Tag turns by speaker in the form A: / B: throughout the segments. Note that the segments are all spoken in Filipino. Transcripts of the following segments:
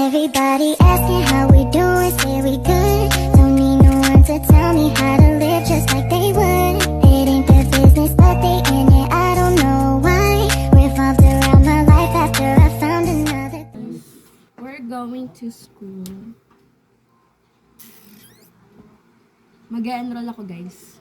A: Everybody asking how we doing, say we good. Don't need no one to tell me how to live just like they would. It ain't their business, but they in it, I don't know why. Revolved around my life after I found another.
B: We're going to school. Mag-enroll ako, guys.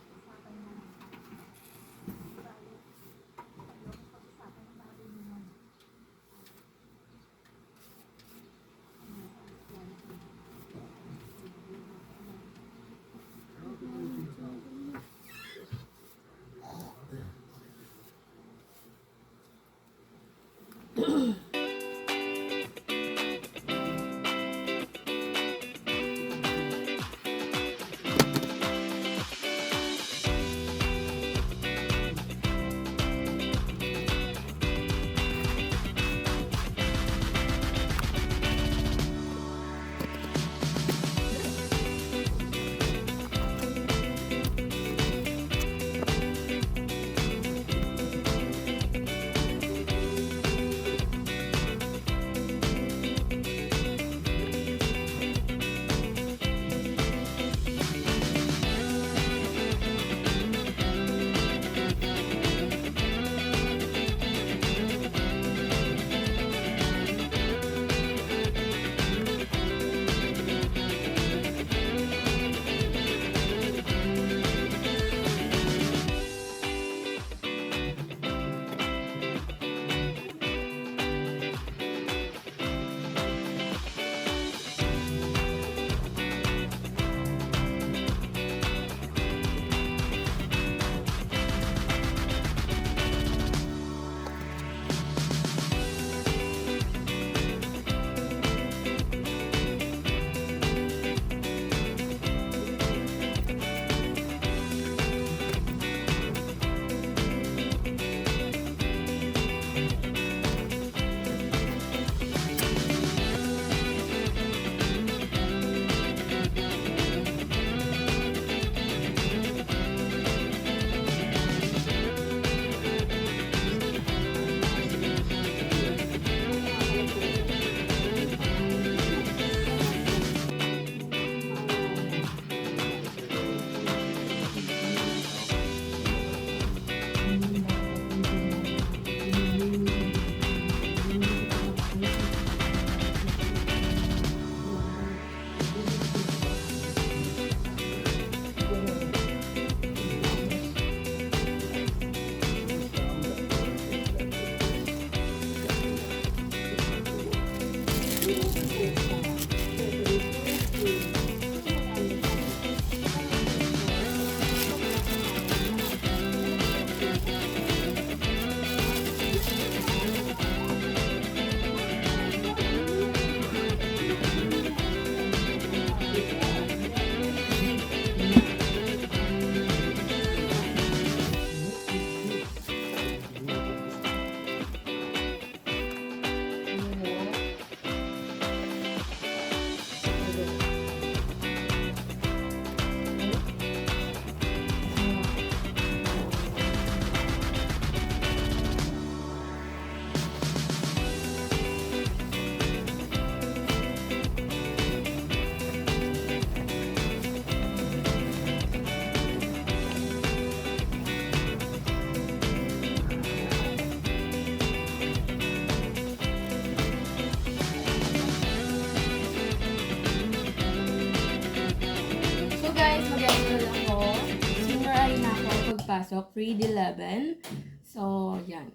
B: Pasok, grade 11. So, yan.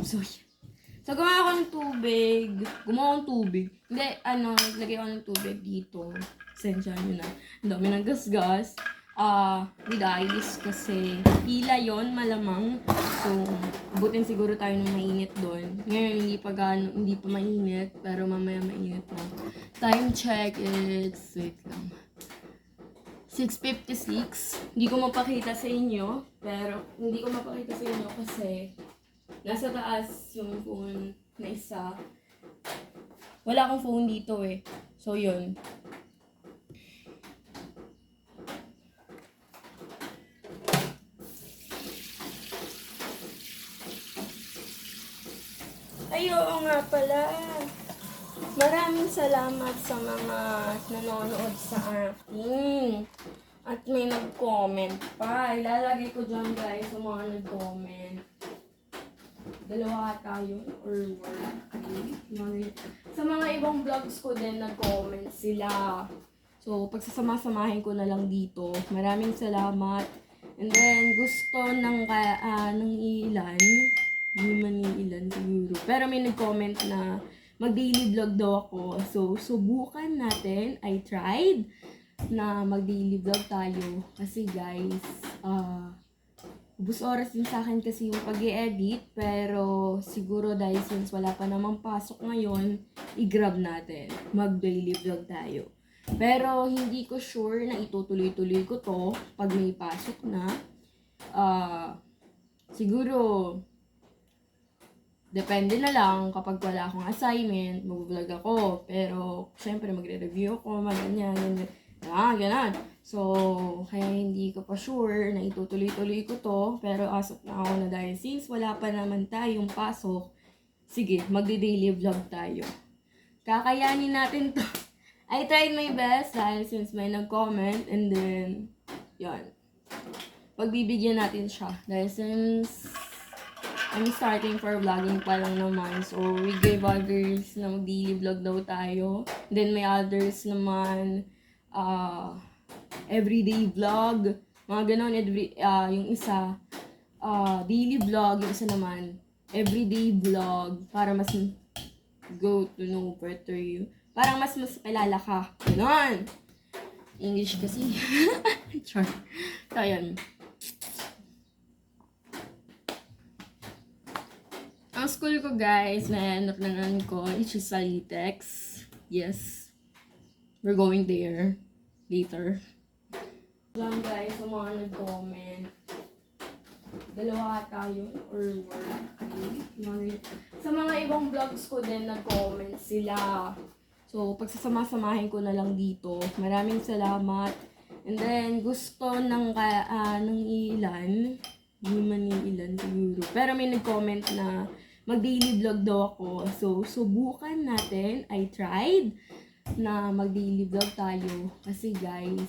B: So, gumawa ako ng tubig. Hindi, naglagay ako ng tubig dito. Sensya nyo na. Ang dami ng gasgas. With ice kasi hila yon malamang. So, abutin siguro tayo ng mainit doon. Ngayon, hindi pa mainit. Pero mamaya mainit na. Time check, wait lang. 6:56. Hindi ko mapakita sa inyo. Pero, hindi ko mapakita sa inyo kasi nasa taas yung phone na isa. Wala akong phone dito eh. So, yun. Ay, oo nga pala. maraming salamat sa mga nanonood sa akin. At may nag-comment pa. Ilalagay ko dyan guys sa mga nag-comment. Dalawa tayo or one. Sa mga ibang vlogs ko din nag-comment sila. So, pagsasama-samahin ko na lang dito. Maraming salamat. And then, gusto ng ilan. Hindi man ilan siguro. Pero may nag-comment na mag-daily vlog daw ako. So, subukan natin. I tried na mag-daily vlog tayo. Kasi guys, ubus oras din sa akin kasi yung pag-i-edit. Pero siguro dahil since wala pa namang pasok ngayon, i-grab natin. Mag-daily vlog tayo. Pero hindi ko sure na itutuloy-tuloy ko to pag may pasok na. Siguro, depende na lang kapag wala akong assignment, mag-vlog ako. Pero, syempre, magre-review ako, ganyan. Ganun. So, kaya hindi ko pa sure na itutuloy-tuloy ko to. Pero as of now na dahil since wala pa naman tayong pasok, sige, magde-daily vlog tayo. Kakayanin natin to. I tried my best dahil since may nag-comment and then, yun. Pagbibigyan natin siya. Dahil since I'm starting for vlogging pa lang naman. So, we gave others na mag-daily vlog daw tayo. Then, may others naman, everyday vlog, mga ganon, yung isa, daily vlog, yung isa naman, everyday vlog, para mas go to know better you. Parang mas kilala ka. Ganon. English kasi. Char. So, yun. Ang school ko, guys, na napnanan ko, which is Salitex. Yes. We're going there later. Lang guys, sa mga nag-comment. Dalawa tayo or one. Sa mga ibang vlogs ko din nag-comment sila. So, pagsasama-samahin ko na lang dito. Maraming salamat. And then, gusto ng ilan. Hindi man ilan siguro. Pero may nag-comment na mag-daily vlog daw ako. So, subukan natin. I tried na mag-daily vlog tayo. Kasi guys,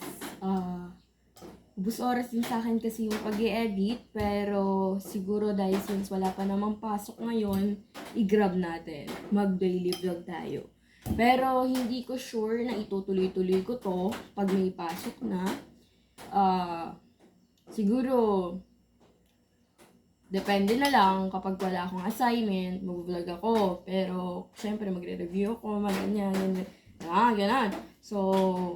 B: ubus oras din sa akin kasi yung pag-i-edit. Pero siguro dahil since wala pa namang pasok ngayon, i-grab natin. Mag-daily vlog tayo. Pero hindi ko sure na itutuloy-tuloy ko to pag may pasok na. Siguro, depende na lang kapag wala akong assignment, mag-vlog ako. Pero, syempre, magre-review ako, ganyan. Ganun. So,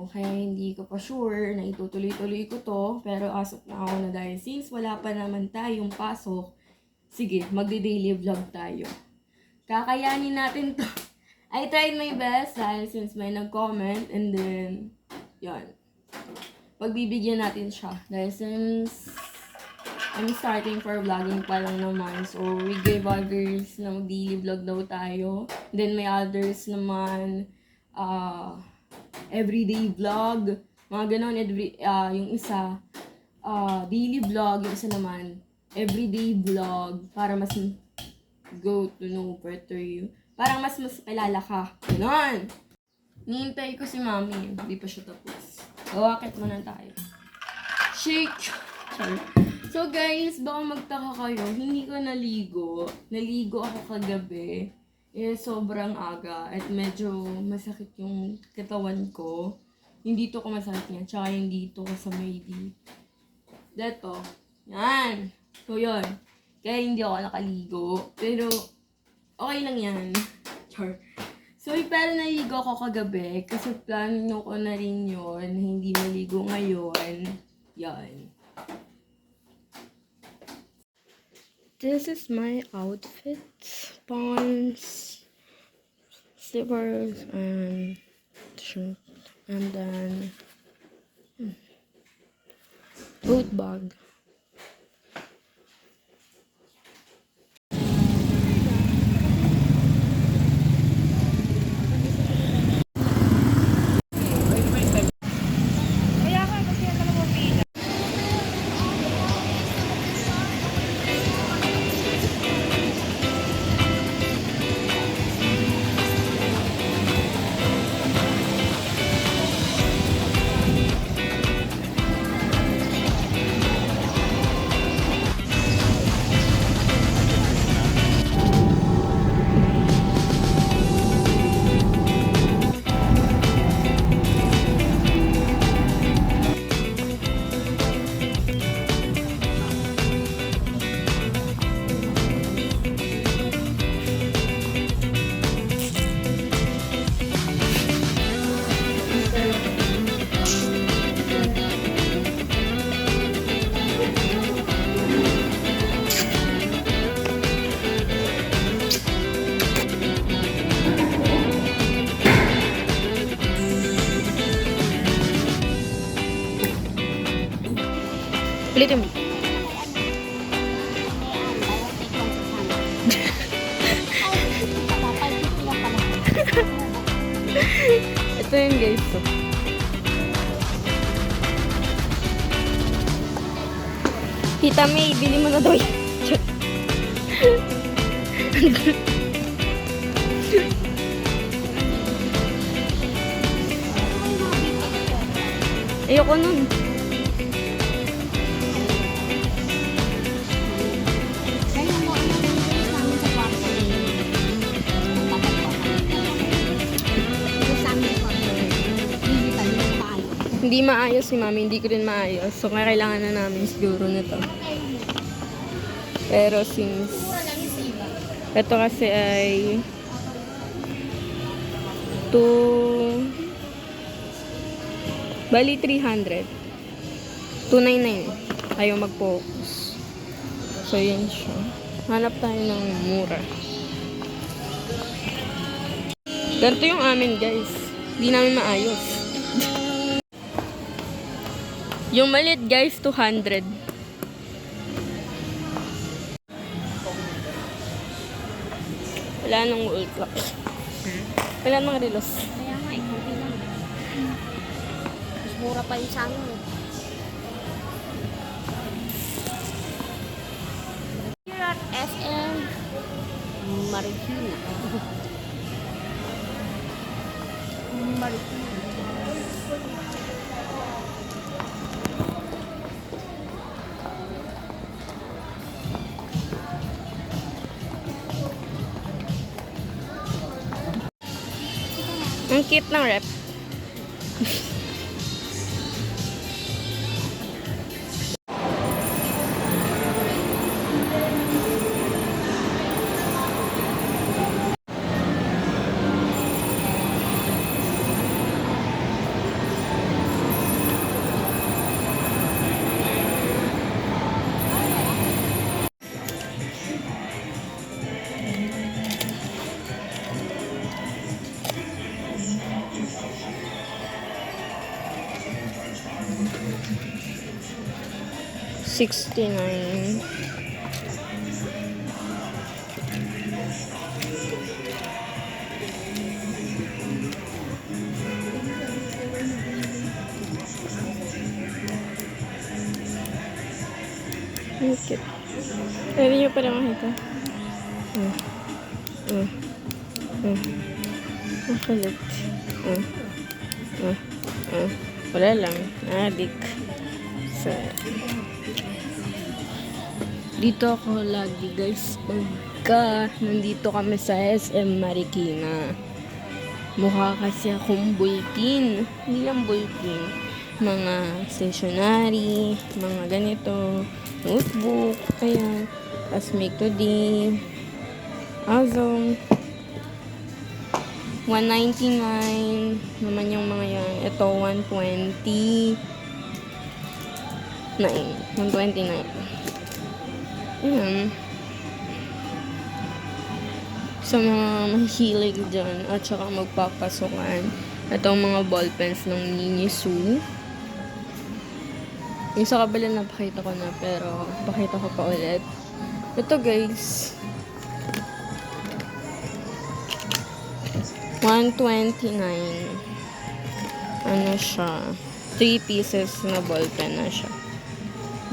B: kaya hindi ko pa sure na itutuloy-tuloy ko to. Pero as of now na dahil since wala pa naman tayong pasok, sige, magde-daily vlog tayo. Kakayanin natin to. I tried my best dahil since may nag-comment and then, yun. Pagbibigyan natin siya. Dahil since I'm starting for vlogging pa lang naman. So, we gave others na mag-daily vlog daw tayo. Then, may others naman, everyday vlog. Mga ganon, yung isa, daily vlog. Yung isa naman, everyday vlog. Para mas go to know better you. Parang mas kilala ka. Ganon. Nihintay ko si mami. Hindi pa siya tapos. Gawakit muna tayo. Shake. Sorry. So guys, baka magtaka kayo. Hindi ko naligo. Naligo ako kagabi. Sobrang aga. At medyo masakit yung katawan ko. Yung dito ko masakit niya. Tsaka yung dito ko sa may dito. Yan. So yun. Kaya hindi ako nakaligo. Pero okay lang yan. Char. So, pero naligo ako kagabi kasi plano ko na rin yun. Hindi maligo ngayon. Yan. This is my outfit. Pants, slippers, and shirt. And then, tote bag. Ulitin mo. Ito yun guys. So. Tita May, bili mo na daw yun. Ayoko nun. Hindi maayos si mami, hindi ko rin maayos. So, kailangan na namin siguro nito. Pero since ito kasi ay 300. 299. Ayaw mag-focus. So, yan siya. Hanap tayo ng mura. Ganito yung amin, guys. Hindi namin maayos. Yung maliit, guys, 200. Wala nang ultra. Wala nang relos.
C: Kaya nga, konti lang. Mas mura pa yung sa amin. Here at SM Marikina. Marikina.
B: Ang cute ng rep. $69. Ang cute. Pwede nyo pala makita. Ang kulit. Wala lang. Adik. So, dito ako lagi guys pagka nandito kami sa SM Marikina. Mukha kasi akong bulletin. Hindi lang bulletin. Mga stationery, mga ganito, notebook, ayan. Tapos make today. Also, $199 naman yung mga yan. Ito, $129. Ayan. Sa mga mahilig dyan at saka magpapasukan. Itong mga ballpens ng Miniso. Yung sa kabila napakita ko na pero pakita ko pa ulit. Ito guys. $129. Ano siya? 3 pieces na ballpen na siya.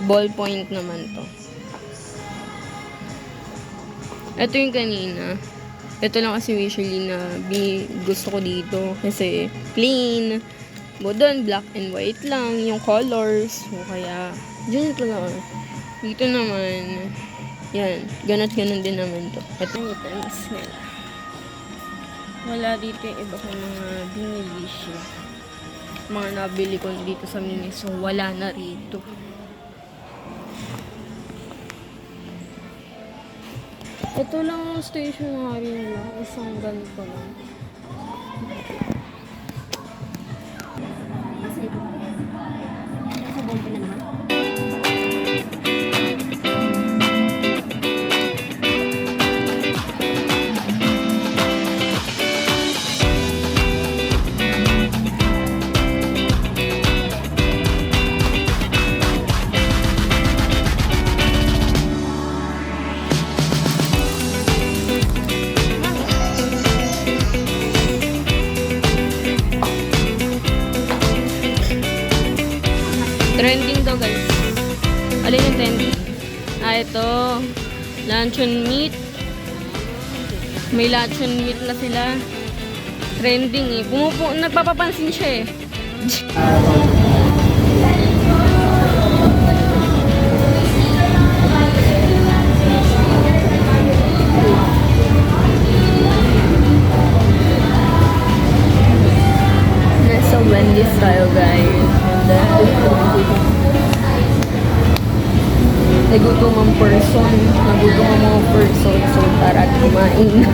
B: Ballpoint naman to. Ito yung kanina. Ito lang kasi usually na gusto ko dito. Kasi plain. Doon, black and white lang. Yung colors. So, kaya, dyan ito lang. Dito naman, yan. Ganat-ganon din naman to. Ito yung items nila. Wala dito yung iba kong mga binili siya. Mga nabili ko dito sa Miniso. Wala na rito. Ito lang ang stationery nila. Isang ganito lang.
C: Sa bomba na naman.
B: Trending daw guys. Alin yung trending? Ito. Luncheon meat. May luncheon meat na sila. Trending eh. Nagpapapansin siya eh. Nasa Wendy's tayo guys. And then, nagutom ang person. Nagutom ang mga person. So, tara kumain.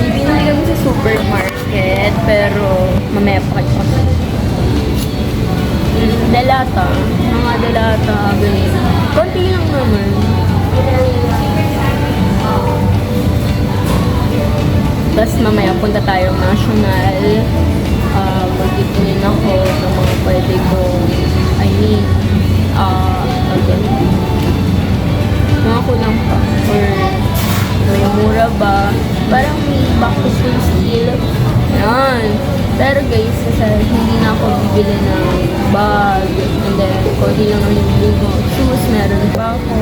B: Binili kami sa supermarket. Pero, mamaya pa kayo kasi. Dalata. Mga dalata. Ganyan. Konti lang naman. Tapos mamaya punta tayong national. Magtitingin ako ng mga pwede ko. I mean, mga kulang pa. Or, may mura ba? Parang may back to school sale. Yan. Pero guys, kasi hindi na ako bibili ng bag. And then, konti lang ang bibili ko. Shoes, meron pa ako.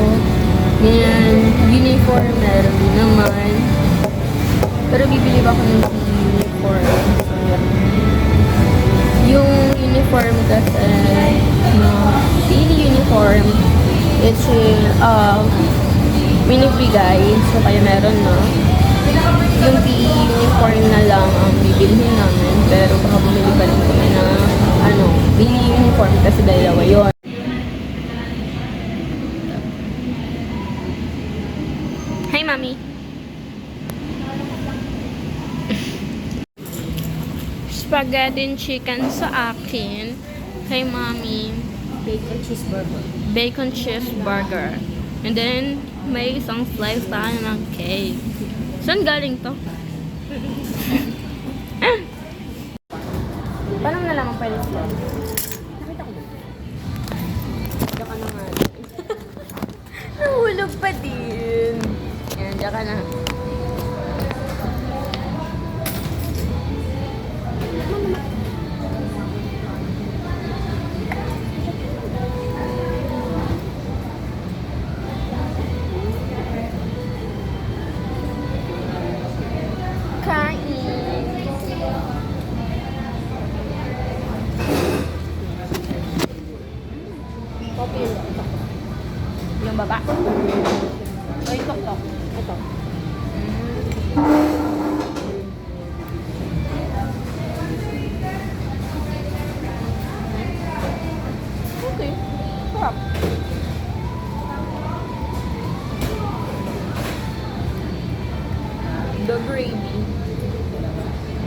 B: Ganyan. Uniform, meron din naman. Pero bibili ba ako ng uniform? Yung uniform kasi, daily uniform, it's minibigay. So, kaya meron na. Yung PE uniform na lang ang bibilhin namin. Pero baka bumili pa rin kami na, daily uniform kasi dalawa yun. Hi, Mami. Spaghetti and chicken sa akin. Kay Mami.
C: Bacon cheeseburger.
B: Bacon cheeseburger. And then, may isang slice tayo ng cake. Saan galing to? Paano na lang ang pwede sila?
C: Nakita ko ba?
B: Diyan ka na nga. Nahulog pa din. Yan, diyan ka na.
C: Coffee yun. Ito.
B: Yung baba.
C: O, ito. Ito.
B: Okay. Sarap. The gravy.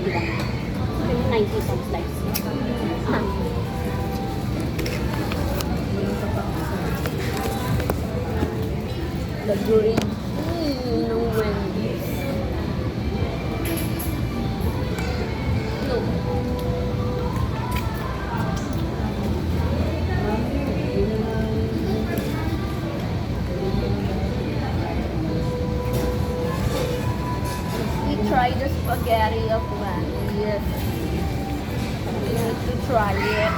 C: Diba? Ito yung 90 isang slice.
B: The gravy. No Wendy's. No. We tried the spaghetti of Wendy's. We need to try it.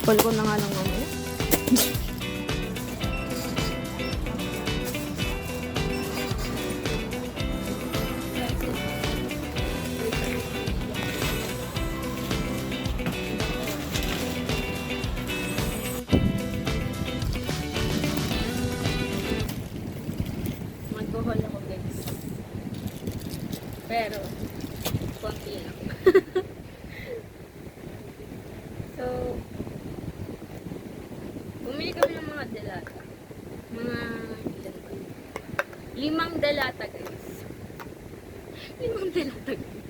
B: Tikpan ko na nga lang mamaya. Mag-haul ako guys. Pero, konti lang. So, bumili kami ng mga delata. Mga, ilan ba? 5 delata guys. 5 delata guys.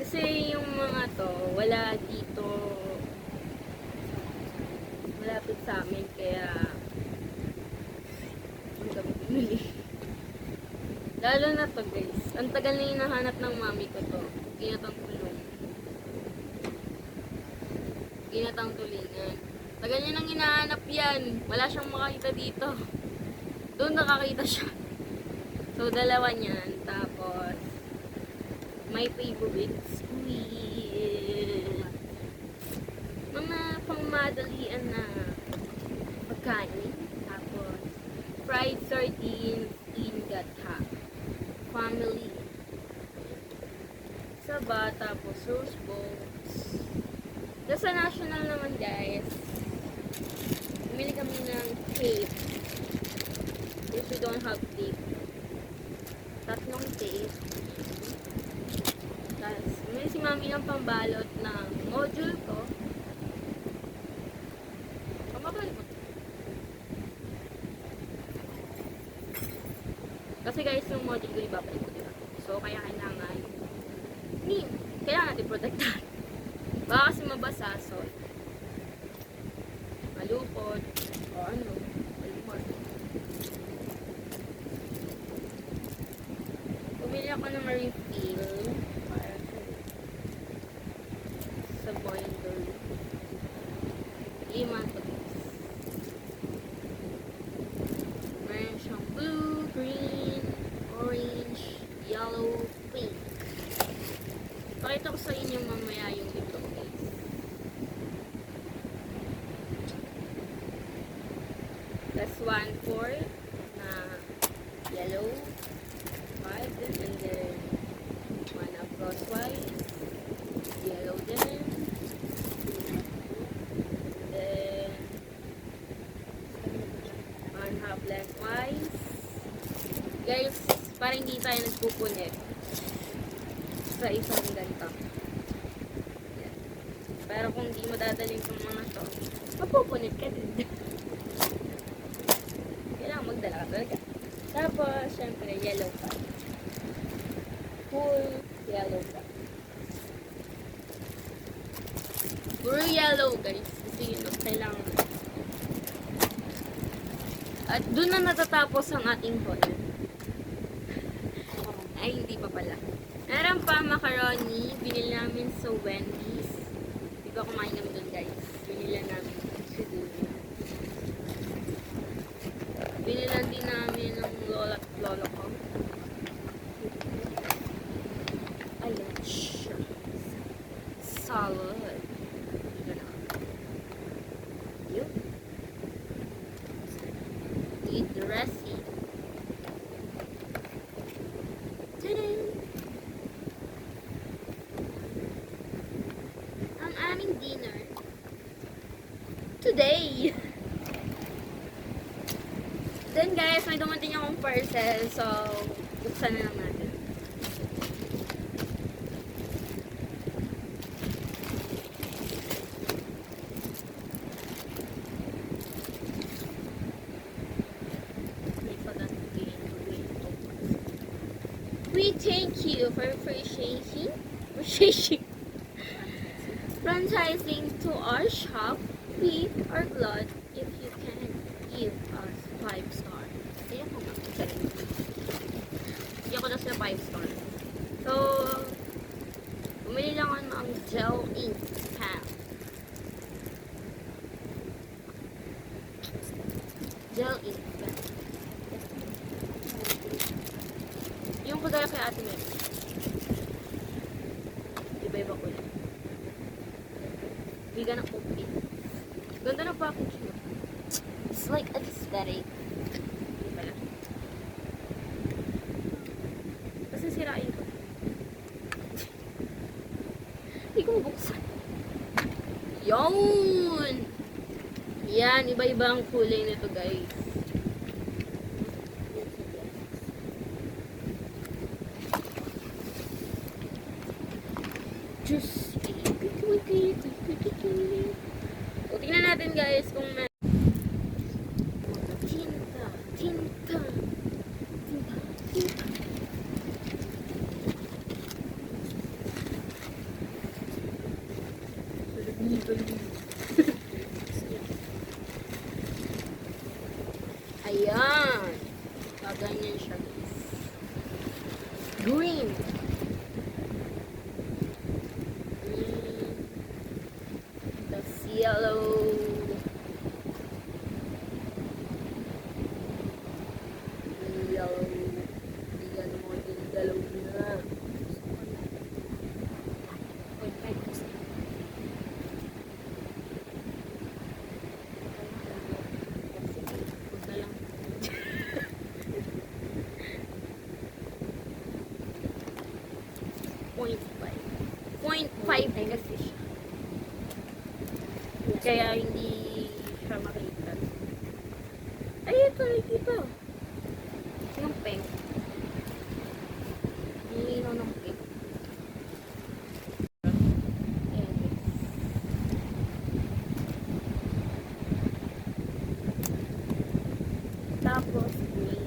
B: Kasi yung mga to, wala dito, malapit sa amin, kaya ang kami bumili. Lalo na to guys. Ang tagal na hinahanap ng mami ko to. Ginatang kulong. Ginatang tulingan. Tagal niya nang hinahanap yan. Wala siyang makakita dito. Doon nakakita siya. So, dalawa niyan. Tapos, my favorites. Mga pangmadalian na pagkain. Tapos, fried sardines in gatha. Family. Saba, tapos rose balls. Tapos sa national naman guys, bumili kami ng tape. If you don't have tape. 3 tape. Tapos, bumili si mami ng pambalot ng module ko. Pamabalik mo. Kasi guys, yung module ko ibabalik ko, diba? So, kaya kailangan natin protektahan. Baka kasi mabasa, so malupot, o ano, malupot. Bumili ako ng refill para sa binder. 5 to guys. Meron siyang blue, green, orange, yellow, pink. Pakita ko sa inyo mamaya yung dito guys. That's 1/4 na yellow, 5, and then 1 crosswise, yellow din, then 1/2 lengthwise. Guys, para hindi tayo nagpupunit sa isang ganito. Yan. Pero kung di mo dadalhin itong mga to, mapupunit ka din. Kailangan magdala ka talaga. Tapos, syempre, yellow pa. Full yellow pa. Puro yellow, guys. Kasi yun ang kailangan. At doon na natatapos ang ating haul. Ay, hindi pa pala. Meron pa macaroni. Binili namin sa Wendy's. Di ba kumain kami doon guys? Binili namin sa doon. Binilan din namin ng lola at lolo ko. Ayan siya. Salad. Yun. Eat the recipe. Ta-da! Ang aming dinner today. Then guys, may dumating akong parcel, so buksan na lang natin. We thank you for appreciating franchising to our shop. We are glad if you can give us 5 stars. Ayan ko nga. Hindi ako na sila 5 stars. So, bumili lang ako ng gel ink pen. Gel ink pen. Yung kagaya kay Ate Mel. Iba-iba ko lang.
C: Bigyan ng OP. Ganda ng package mo. It's like aesthetic. Hindi pala. Kasi sirain ko. Hindi ko mabuksan. Yun! Yan, iba-iba ang kulay nito, guys. Just o, tingnan natin, guys, kung may tinta, tinta, tinta, tinta. Ayan. Kaganyan siya, guys. Green. That's yellow. Yellow. Bigyan mo yung dalaw na. Wait, kasi. Huwag na lang. 0.5 kasi siya. Kaya hindi siya makita. Ay, ito, nakikita. Yung pink. Ang linaw ng pink. Ayan, guys. Tapos, green.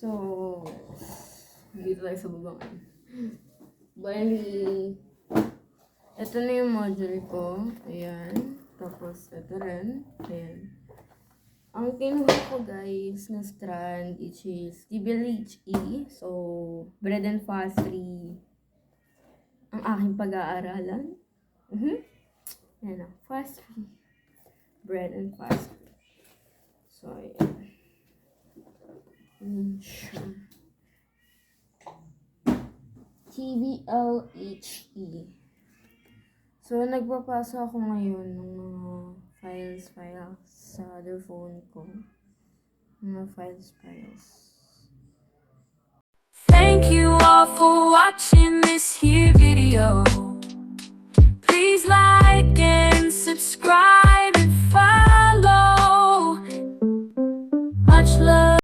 B: So, dito tayo sa baba. Bali, ito na yung module ko. Ayan. Tapos, ito rin. Ayan. Ang kinuha ko, guys, na strand, which is TBLHE. So, bread and pastry ang aking pag-aaralan. Ayan na. Pastry. Bread and pastry. So, ayan. Sure. TBLHE. So, nagpapasa ako ngayon ng mga files sa other phone ko. Mga files.
D: Thank you all for watching this here video.